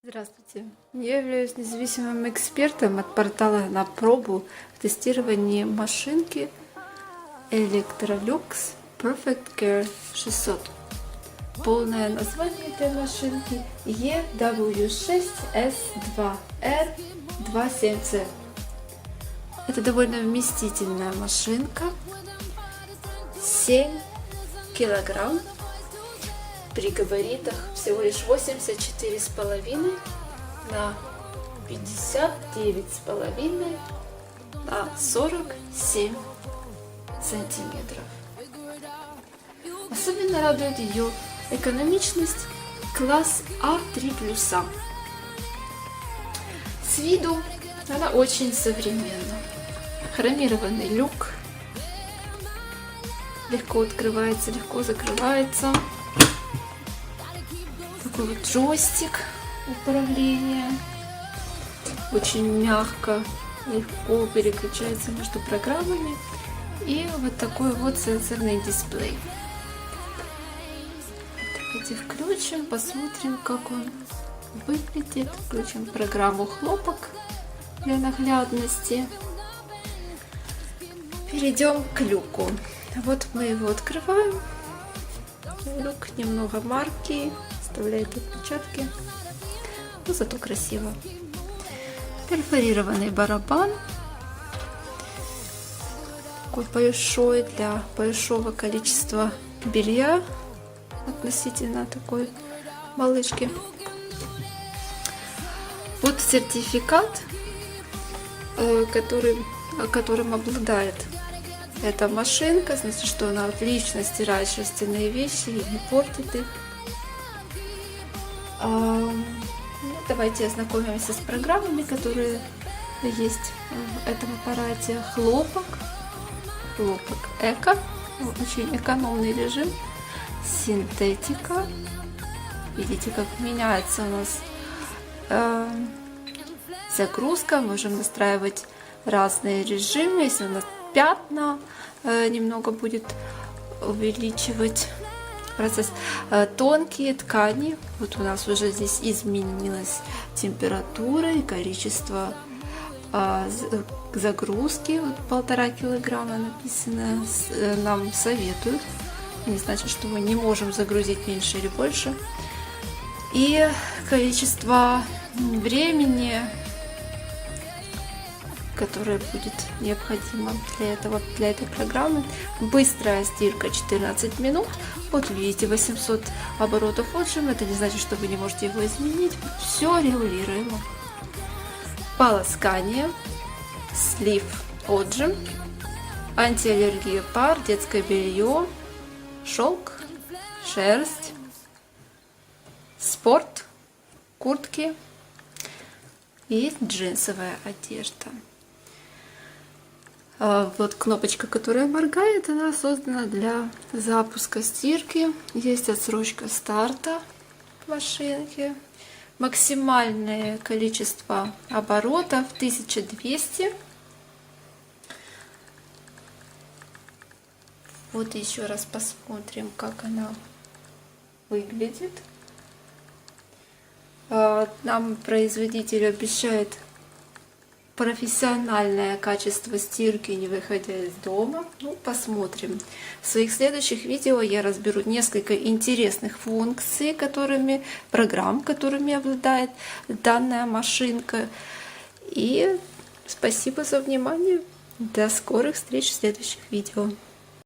Здравствуйте! Я являюсь независимым экспертом от портала «На пробу» в тестировании машинки Electrolux Perfect Care 600. Полное название этой машинки EW6S2R27C. Это довольно вместительная машинка, 7 килограмм. При габаритах всего лишь 84,5 на 59,5 на 47 сантиметров. Особенно радует ее экономичность, класс А3+. С виду она очень современна. Хромированный люк, легко открывается, легко закрывается. Такой вот джойстик управления, очень мягко, легко переключается между программами, и вот такой вот сенсорный дисплей. Давайте включим, посмотрим, как он выглядит. Включим программу хлопок для наглядности. Перейдем к люку. Вот мы его открываем. Люк немного марки, оставляет отпечатки, но зато красиво. Перфорированный барабан, такой большой для большого количества белья относительно такой малышки. Вот сертификат, которым обладает эта машинка, значит, что она отлично стирает шерстяные вещи и не портит их. Давайте ознакомимся с программами, которые есть в этом аппарате. Хлопок эко, очень экономный режим. Синтетика. Видите, как меняется у нас загрузка. Можем настраивать разные режимы. Если у нас пятна, немного будет увеличивать процесс. Тонкие ткани. Вот у нас уже здесь изменилась температура и количество загрузки. Вот 1,5 килограмма написано. Нам советуют. Не значит, что мы не можем загрузить меньше или больше. И количество времени, которое будет необходимо для этой программы. Быстрая стирка 14 минут. Вот видите, 800 оборотов отжим. Это не значит, что вы не можете его изменить. Все регулируемо. Полоскание, слив отжим, антиаллергия пар, детское белье, шелк, шерсть, спорт, куртки и джинсовая одежда. Вот кнопочка, которая моргает, она создана для запуска стирки. Есть отсрочка старта машинки. Максимальное количество оборотов 1200. Вот еще раз посмотрим, как она выглядит. Нам производитель обещает профессиональное качество стирки, не выходя из дома. Ну, посмотрим. В своих следующих видео я разберу несколько интересных функций, программ, которыми обладает данная машинка. И спасибо за внимание. До скорых встреч в следующих видео.